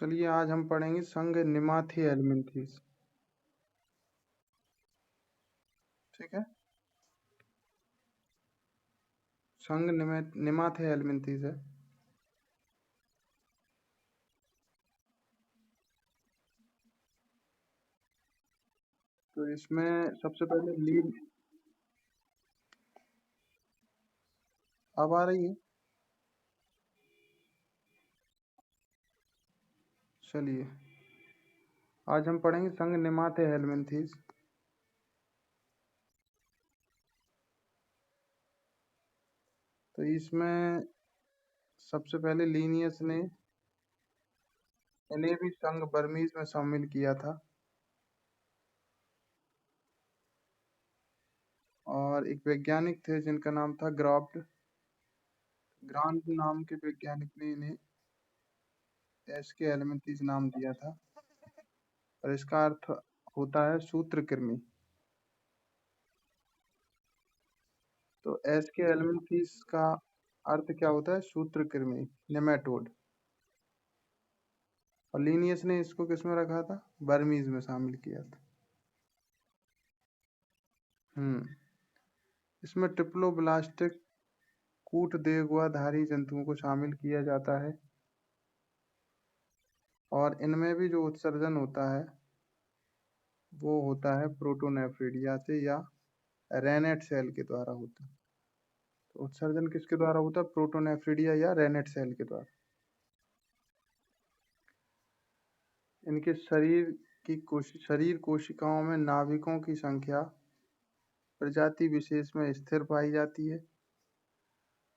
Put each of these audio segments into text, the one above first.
चलिए आज हम पढ़ेंगे संघ निमाथी एल्मिंथीज। ठीक है। संघ निमाथी एल्मिंथीज है। तो इसमें सबसे पहले लीड अब आ रही है। चलिए आज हम पढ़ेंगे संघ निमाथे एल्मिंथीज। तो इसमें सबसे पहले लीनियस ने इन्हें भी संघ बर्मीज में शामिल किया था। और एक वैज्ञानिक थे जिनका नाम था ग्रांट नाम के वैज्ञानिक ने इन्हें एसके एल्मिंथीज नाम दिया था। और इसका अर्थ होता है सूत्रकृमि। तो एसके एल्मिंथीज का अर्थ क्या होता है? सूत्रकृमि, नेमेटोड। और लीनियस ने इसको किसमें रखा था? बर्मीज में शामिल किया था। इसमें ट्रिप्लोब्लास्टिक कूट देगुआधारी जंतुओं को शामिल किया जाता है। और इनमें भी जो उत्सर्जन होता है वो होता है प्रोटोनेफ्रिडिया से या रेनेट सेल के द्वारा होता है। तो उत्सर्जन किसके द्वारा होता है? प्रोटोनेफ्रिडिया या रेनेट सेल के द्वारा। इनके शरीर कोशिकाओं में नाभिकों की संख्या प्रजाति विशेष में स्थिर पाई जाती है।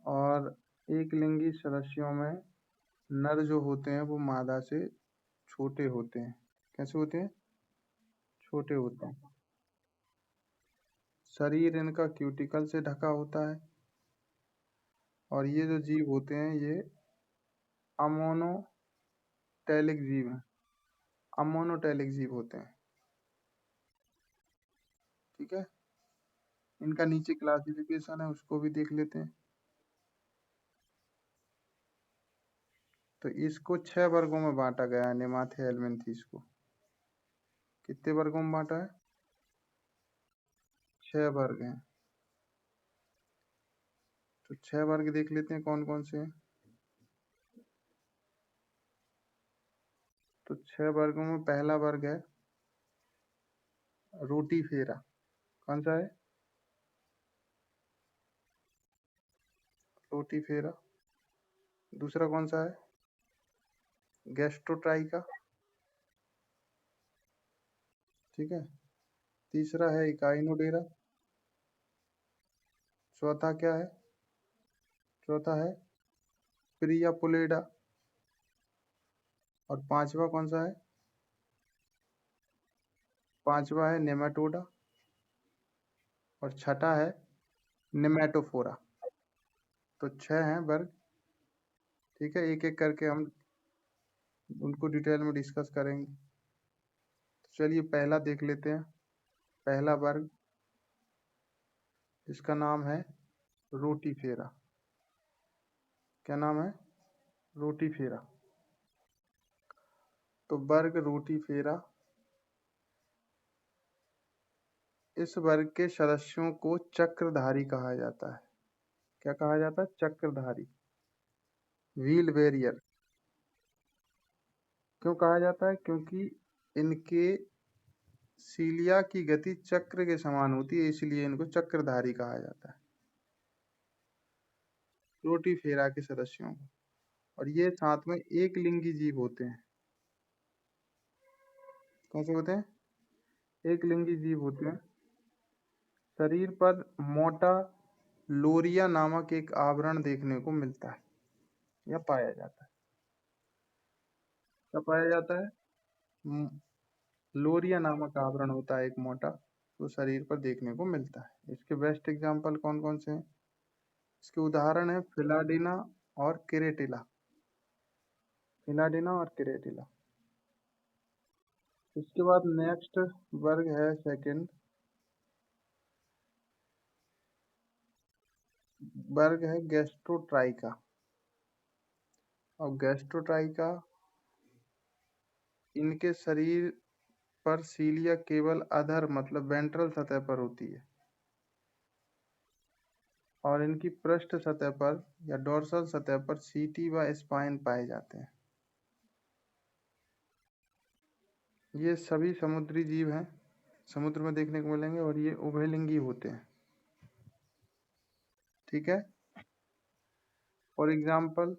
और एक लिंगी सदस्यों में नर जो होते हैं वो मादा से छोटे होते हैं। कैसे होते हैं? छोटे होते हैं। शरीर इनका क्यूटिकल से ढका होता है। और ये जो जीव होते हैं ये अमोनोटेलिक जीव हैं। अमोनोटेलिक जीव होते हैं। ठीक है। इनका नीचे क्लासिफिकेशन है, उसको भी देख लेते हैं। तो इसको 6 वर्गों में बांटा गया है निमाथे एल्मिंथीज को। कितने वर्गों में बांटा है? 6 वर्ग हैं। तो 6 वर्ग देख लेते हैं कौन कौन से हैं। तो 6 वर्गों में पहला वर्ग है रोटीफेरा। कौन सा है? रोटीफेरा। दूसरा कौन सा है? गैस्ट्रोट्राइका। ठीक है। तीसरा है इकाइनोडेरा। चौथा क्या है? चौथा है प्रियापुलेडा। और पांचवा कौन सा है? पांचवा है नेमाटोडा। और छठा है नेमेटोफोरा। तो 6 हैं वर्ग। ठीक है, एक एक करके हम उनको डिटेल में डिस्कस करेंगे। तो चलिए पहला देख लेते हैं। पहला वर्ग जिसका नाम है रोटीफेरा। क्या नाम है? रोटीफेरा। तो वर्ग रोटीफेरा, इस वर्ग के सदस्यों को चक्रधारी कहा जाता है। क्या कहा जाता है? चक्रधारी, व्हील बैरियर। क्यों कहा जाता है? क्योंकि इनके सीलिया की गति चक्र के समान होती है, इसलिए इनको चक्रधारी कहा जाता है, रोटीफेरा के सदस्यों को। और ये साथ में एक लिंगी जीव होते हैं। कौन से होते हैं? एक लिंगी जीव होते हैं। शरीर पर मोटा लोरिया नामक एक आवरण देखने को मिलता है या पाया जाता है। क्या पाया जाता है? म- लोरिया नामक आवरण होता है एक मोटा, तो शरीर पर देखने को मिलता है। इसके बेस्ट एग्जाम्पल कौन कौन से हैं? इसके उदाहरण है फिलाडेना और केरेटिला। फिलाडेना और केरेटिला। इसके बाद नेक्स्ट वर्ग है सेकंड, वर्ग है गैस्ट्रोट्राइका। और गैस्ट्रोट्राइका इनके शरीर पर सीलिया केवल अधर मतलब वेंट्रल सतह पर होती है और इनकी पृष्ठ सतह पर या डोर्सल सतह पर सीटी व स्पाइन पाए जाते हैं। ये सभी समुद्री जीव हैं, समुद्र में देखने को मिलेंगे और ये उभयलिंगी होते हैं। ठीक है। फॉर एग्जाम्पल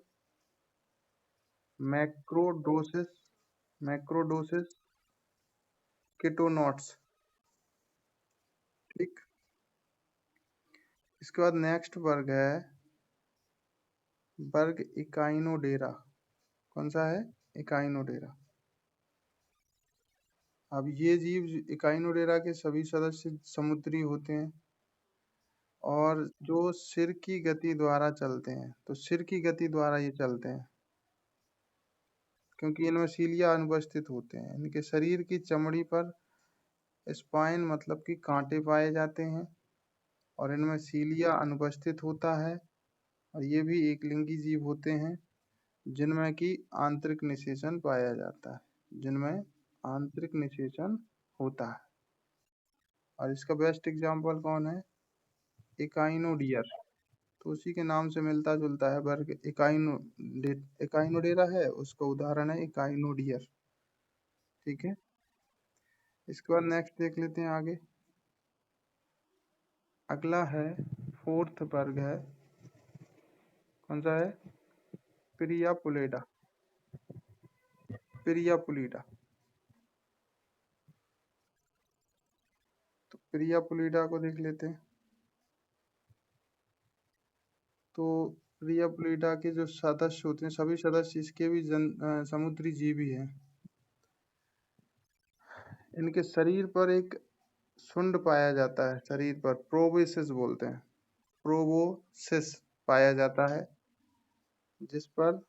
मैक्रोडोसिस, मैक्रोडोसिस, केटोनॉट्स। ठीक। इसके बाद नेक्स्ट वर्ग है वर्ग इकाइनोडेरा। कौन सा है? इकाइनोडेरा। अब ये जीव इकाइनोडेरा के सभी सदस्य समुद्री होते हैं और जो सिर की गति द्वारा चलते हैं, तो सिर की गति द्वारा ये चलते हैं क्योंकि इनमें सीलिया अनुपस्थित होते हैं। इनके शरीर की चमड़ी पर स्पाइन मतलब कि कांटे पाए जाते हैं और इनमें सीलिया अनुपस्थित होता है और ये भी एक लिंगी जीव होते हैं जिनमें कि आंतरिक निषेचन पाया जाता है, जिनमें आंतरिक निषेचन होता है। और इसका बेस्ट एग्जाम्पल कौन है? इकाइनोडियर। तो उसी के नाम से मिलता जुलता है वर्ग इकाइनोडेरा है, उसका उदाहरण है इकाइनोडियर। ठीक है। इसके बाद नेक्स्ट देख लेते हैं आगे। अगला है फोर्थ वर्ग है, कौन सा है? पिरियापुलेडा। पिरियापुलिडा। तो पिरियापुलिडा को देख लेते हैं। तो पिरियापुलिडा के जो सदस्य होते हैं, सभी सदस्य इसके भी समुद्री जीव ही हैं। इनके शरीर पर एक सुंड पाया जाता है, शरीर पर प्रोबोसिस बोलते हैं, प्रोबोसिस पाया जाता है जिस पर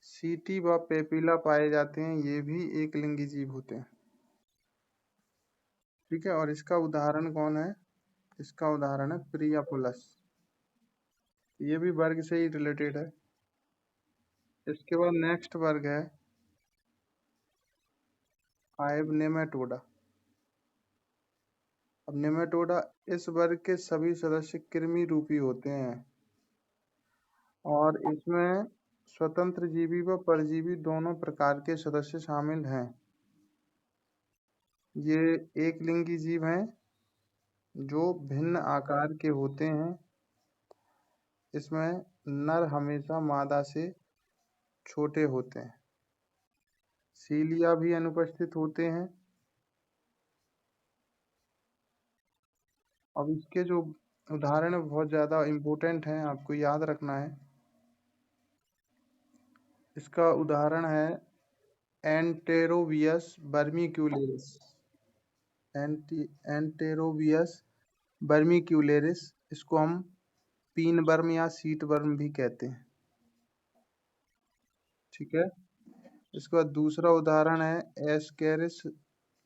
सीटी व पेपिला पाए जाते हैं। ये भी एक लिंगी जीव होते हैं। ठीक है। और इसका उदाहरण कौन है? इसका उदाहरण है प्रियापुलस। ये भी वर्ग से ही रिलेटेड है। इसके बाद नेक्स्ट वर्ग है आइब नेमेटोडा। अब नेमेटोडा इस वर्ग के सभी सदस्य कृमि रूपी होते हैं और इसमें स्वतंत्र जीवी व परजीवी दोनों प्रकार के सदस्य शामिल हैं। ये एक लिंगी जीव हैं जो भिन्न आकार के होते हैं। इसमें नर हमेशा मादा से छोटे होते हैं। सीलिया भी अनुपस्थित होते हैं। अब इसके जो उदाहरण है बहुत ज़्यादा इम्पोर्टेंट हैं, आपको याद रखना है। इसका उदाहरण है एंटेरोवियस बर्मिक्यूलेरिस। एंटेरोवियस बर्मिक्यूलेरिस, इसको हम पीन वर्म या सीट वर्म भी कहते हैं। ठीक है। इसके बाद दूसरा उदाहरण है एस्केरिस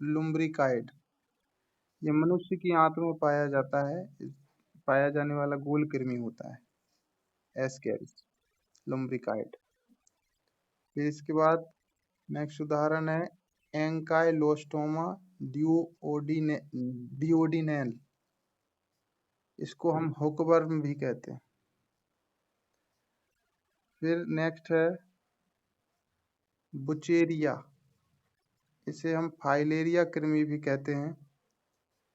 लुम्ब्रिकाइड। ये मनुष्य की आंत में पाया जाता है, पाया जाने वाला गोल कृमि होता है एस्केरिस लुम्ब्रिकाइड। फिर इसके बाद नेक्स्ट उदाहरण है एंकाइलोस्टोमा डिओडिनेल। इसको हम हुकवर्म भी कहते हैं। फिर नेक्स्ट है बुचेरिया। इसे हम फाइलेरिया कृमि भी कहते हैं।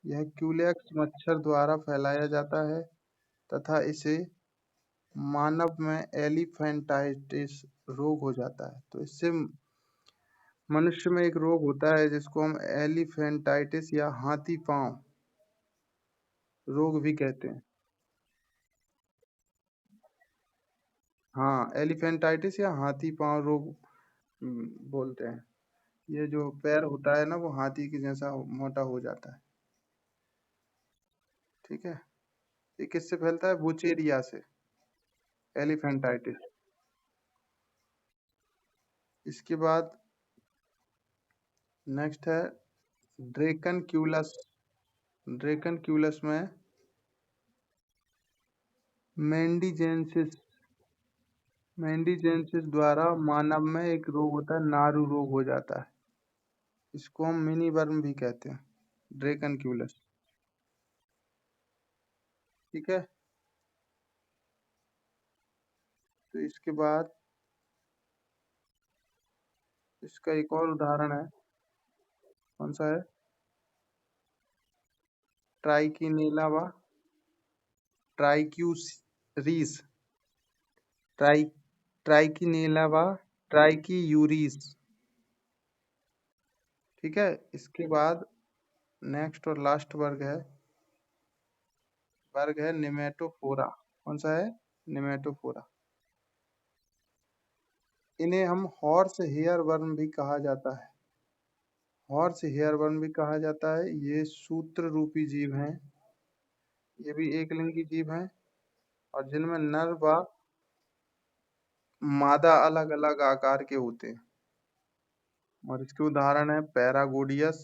यह क्यूलेक्स मच्छर द्वारा फैलाया जाता है तथा इसे मानव में एलिफेंटाइटिस रोग हो जाता है। तो इससे मनुष्य में एक रोग होता है जिसको हम एलिफेंटाइटिस या हाथी पांव रोग भी कहते हैं। हाँ, एलिफेंटाइटिस या हाथी पांव रोग बोलते हैं। ये जो पैर होता है ना वो हाथी के जैसा मोटा हो जाता है। ठीक है। ये किससे फैलता है? बुचेरिया से, एलिफेंटाइटिस। इसके बाद नेक्स्ट है ड्रेकन क्यूलस। ड्रेकन क्यूलस में मेंडिजेंसिस मेंडिजेंसिस द्वारा मानव में एक रोग होता है, नारू रोग हो जाता है। इसको हम मिनी वर्म भी कहते हैं, ड्रेकनक्यूलस। ठीक है। तो इसके बाद इसका एक और उदाहरण है। कौन सा है? ट्राइकिनेला व ट्राइक्यूरीस। ट्राई ट्राइकिनेला व ट्राइकीयूरीस। ठीक है। इसके बाद नेक्स्ट और लास्ट वर्ग है निमेटोफोरा। कौन सा है? निमेटोफोरा। इन्हें हम हॉर्स हेयर वर्म भी कहा जाता है। हॉर्स हेयर वर्म भी कहा जाता है। ये सूत्र रूपी जीव हैं। ये भी एक लिंगी जीव हैं, और जिनमें नर व मादा अलग अलग आकार के होते हैं। और इसके उदाहरण है पैरागोडियस,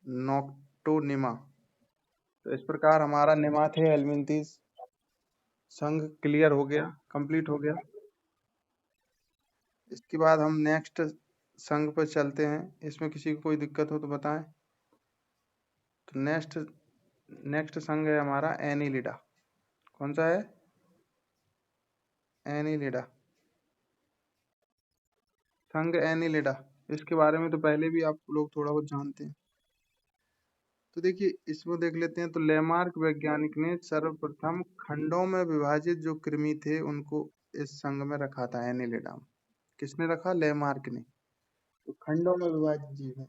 नॉक्टोनिमा। तो इस प्रकार हमारा निमाथे हेलमिंथीज संघ क्लियर हो गया, कंप्लीट हो गया। इसके बाद हम नेक्स्ट संघ पर चलते हैं। इसमें किसी को कोई दिक्कत हो तो बताएं। तो नेक्स्ट संघ है हमारा एनिलिडा। कौन सा है? एनिलिडा। संघ एनिलिडा। इसके बारे में तो पहले भी आप लोग थोड़ा बहुत जानते हैं। तो देखिए, इसमें देख लेते हैं। तो लेमार्क वैज्ञानिक ने सर्वप्रथम खंडों में विभाजित जो कृमि थे उनको इस संघ में रखा था, एनिलिडा में। किसने रखा? लेमार्क ने। तो खंडों में विभाजित जीव है।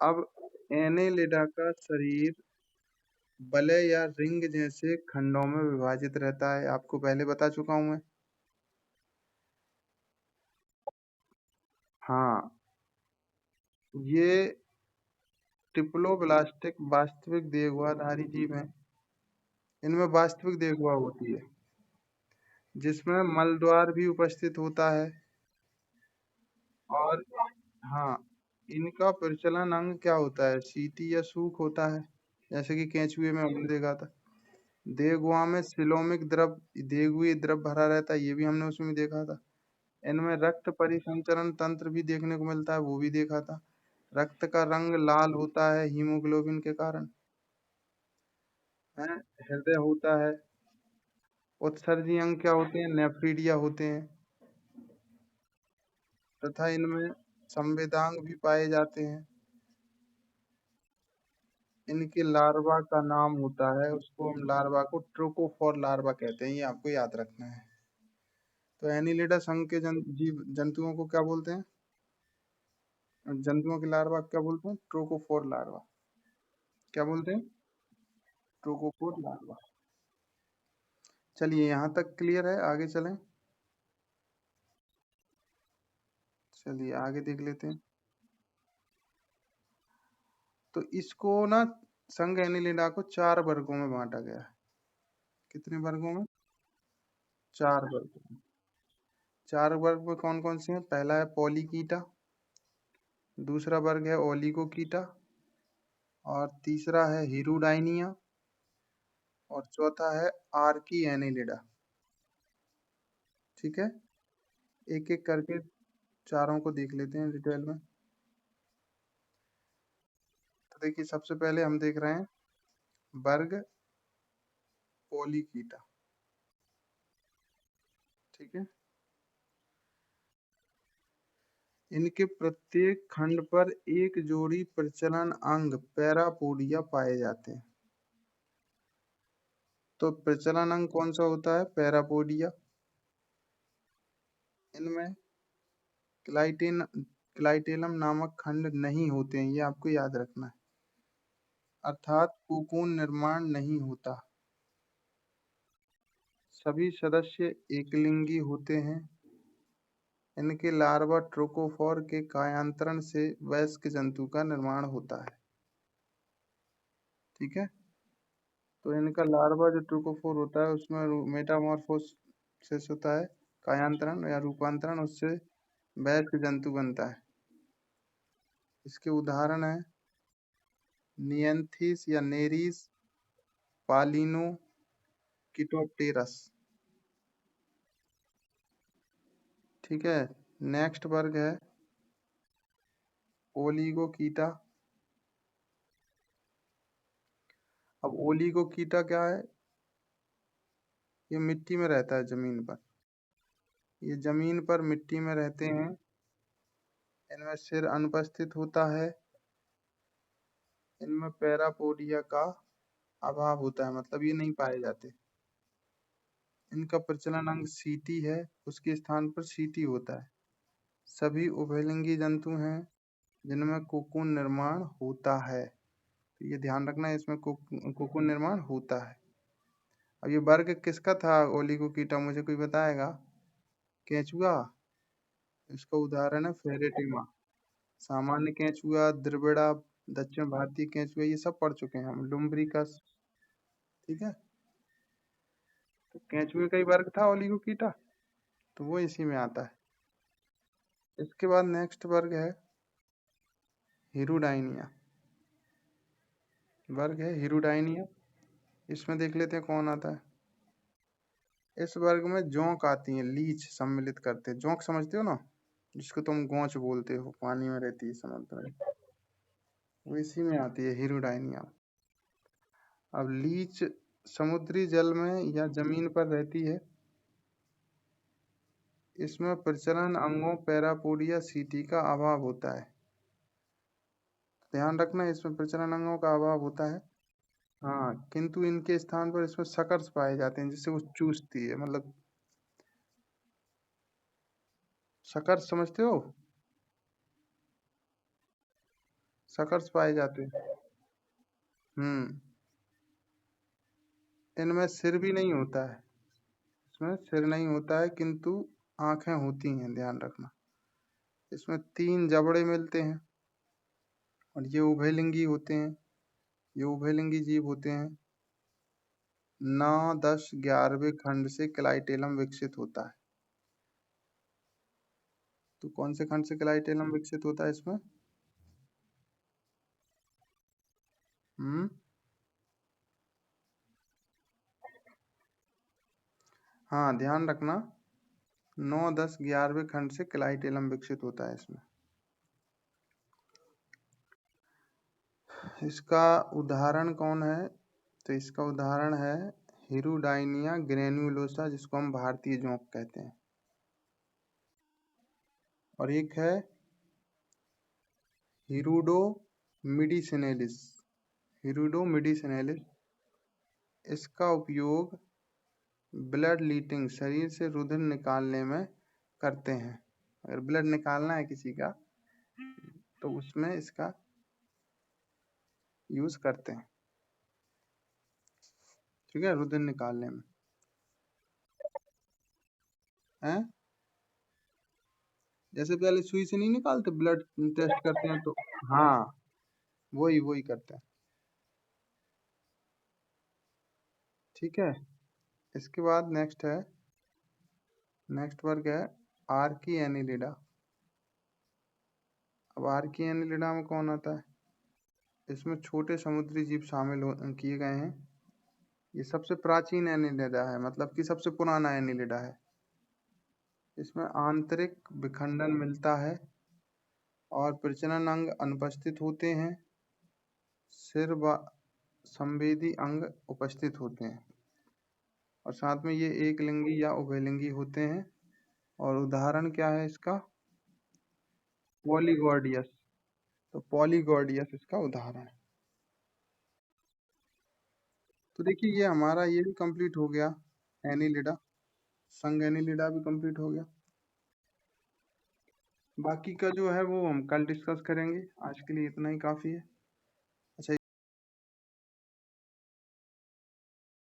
अब एनेलिडा का शरीर वलय या रिंग जैसे खंडों में विभाजित रहता है। आपको पहले बता चुका हूं मैं। हाँ, ये ट्रिप्लोब्लास्टिक वास्तविक देहगुआधारी जीव हैं। इनमें वास्तविक देहगुआ होती है, जिसमें मलद्वार भी उपस्थित होता है। और हाँ, इनका प्रचलन अंग क्या होता है? सीटी या सूख होता है, जैसे कि केंचुए में हमने देखा था। देहगुआ में सिलोमिक द्रव, देहगुई द्रव भरा रहता है, ये भी हमने उसमें देखा था। इनमें रक्त परिसंचरण तंत्र भी देखने को मिलता है, वो भी देखा था। रक्त का रंग लाल होता है हीमोग्लोबिन के कारण। है। हृदय होता है। उत्सर्जी अंग क्या होते हैं? नेफ्रीडिया होते हैं। तथा इनमें संवेदांग भी पाए जाते हैं। इनके लार्वा का नाम होता है, उसको हम लार्वा को ट्रोकोफोर लार्वा कहते हैं, ये आपको याद रखना है। तो एनिलिडा संघ के जीव जंतुओं को क्या बोलते हैं? जंतुओं के लार्वा क्या बोलते हैं? Trochophore larva. क्या बोलते हैं? Trochophore larva. चलिए, यहाँ तक क्लियर है, आगे चलें। चलिए आगे देख लेते हैं। तो इसको ना, संघ एनिलिडा को 4 वर्गों में बांटा गया है। कितने वर्गों में? 4 वर्गों में। 4 वर्ग में कौन कौन से हैं? पहला है पॉलीकीटा, दूसरा वर्ग है ओलिगोकीटा, और तीसरा है हिरुडाइनिया, और चौथा है आर्की एनिलिडा। ठीक है। एक एक करके चारों को देख लेते हैं डिटेल में। तो देखिए, सबसे पहले हम देख रहे हैं वर्ग पोलीकीटा। ठीक है। इनके प्रत्येक खंड पर एक जोड़ी प्रचलन अंग पैरापोडिया पाए जाते हैं। तो प्रचलन अंग कौन सा होता है? पैरापोडिया। इनमें क्लाइटेलम नामक खंड नहीं होते हैं, ये आपको याद रखना है। अर्थात कोकून निर्माण नहीं होता। सभी सदस्य एकलिंगी होते हैं। इनके लार्वा ट्रोकोफोर के कायांतरण से वयस्क जंतु का निर्माण होता है। ठीक है। तो इनका लार्वा जो ट्रोकोफोर होता है, उसमें मेटामॉर्फोसिस होता है, कायांतरण या रूपांतरण, उससे वयस्क जंतु बनता है। इसके उदाहरण है नियंथिस या नेरीस, पालिनो, किटोप्टेरस। ठीक है। नेक्स्ट वर्ग है ओलिगोकीटा। अब ओलिगोकीटा क्या है? ये मिट्टी में रहता है, जमीन पर। ये जमीन पर मिट्टी में रहते हैं। इनमें सिर अनुपस्थित होता है। इनमें पैरापोडिया का अभाव होता है, मतलब ये नहीं पाए जाते। इनका प्रचलन अंग सीटी है, उसके स्थान पर सीटी होता है। सभी उभयलिंगी जंतु हैं जिनमें कोकून निर्माण होता है। तो ये ध्यान रखना है, इसमें कोकून निर्माण होता है। अब ये वर्ग किसका था ओलिगोकीटा, मुझे कोई बताएगा? केंचुआ। इसका उदाहरण है फेरेटिमा। सामान्य केंचुआ, द्रविड़ा, दक्षिण भारतीय केंचुआ, ये सब पढ़ चुके हैं हम। लुम्ब्रिकस। ठीक है। तो केंचुए का ही वर्ग था ओलिगोकीटा, तो वो इसी में आता है। इसके बाद नेक्स्ट वर्ग है हिरुडाइनिया। वर्ग है हिरुडाइनिया। इसमें देख लेते हैं कौन आता है। इस वर्ग में जोंक आती है, लीच सम्मिलित करते हैं। जोंक समझते हो ना, जिसको तुम गोंच बोलते हो, पानी में रहती है, समुद्र में। वो इसी में आती है हिरुडाइनिया। अब लीच समुद्री जल में या जमीन पर रहती है। इसमें प्रचलन अंगों पैरापोडिया सीटी का अभाव होता है। ध्यान रखना, इसमें प्रचलन अंगों का अभाव होता है। हाँ, किंतु इनके स्थान पर इसमें सकर्स पाए जाते हैं, जिससे वो चूसती है, मतलब सकर्स समझते हो? सकर्स पाए जाते हैं। हम्म। इनमें सिर भी नहीं होता है। इसमें सिर नहीं होता है, किंतु आंखें होती हैं, ध्यान रखना। इसमें 3 जबड़े मिलते हैं और ये उभयलिंगी होते हैं। ये उभयलिंगी जीव होते हैं। 9, 10, 11वें खंड से क्लाइटेलम विकसित होता है। तो कौन से खंड से क्लाइटेलम विकसित होता है इसमें? हम्म। हाँ, ध्यान रखना, 9, 10, 11वें खंड से क्लाइटेलम विकसित होता है इसमें। इसका उदाहरण कौन है? तो इसका उदाहरण है हिरुडाइनिया ग्रेन्युलोसा, जिसको हम भारतीय जोंक कहते हैं। और एक है हिरुडो मिडिसिनेलिस। हिरुडो मिडिसिनेलिस। इसका उपयोग ब्लड लीटिंग, शरीर से रुधिर निकालने में करते हैं। अगर ब्लड निकालना है किसी का, तो उसमें इसका यूज करते हैं। ठीक है, रुधिर निकालने में है। जैसे पहले सुई से नहीं निकालते, ब्लड टेस्ट करते हैं तो। हाँ, वही वही करते हैं। ठीक है। इसके बाद नेक्स्ट वर्ग है आर्की एनिलिडा। अब आर्की एनिलिडा में कौन आता है? इसमें छोटे समुद्री जीव शामिल किए गए हैं। ये सबसे प्राचीन एनिलिडा है, मतलब कि सबसे पुराना एनिलिडा है। इसमें आंतरिक विखंडन मिलता है और प्रजनन अंग अनुपस्थित होते हैं। सिर व संवेदी अंग उपस्थित होते हैं और साथ में ये एक लिंगी या उभयलिंगी होते हैं। और उदाहरण क्या है इसका? पॉलीगॉर्डियस। तो पॉलीगॉर्डियस इसका उदाहरण है। तो देखिए, ये हमारा ये भी कंप्लीट हो गया, एनिलिडा। संघ एनिलिडा भी कंप्लीट हो गया। बाकी का जो है वो हम कल डिस्कस करेंगे। आज के लिए इतना ही काफ़ी है।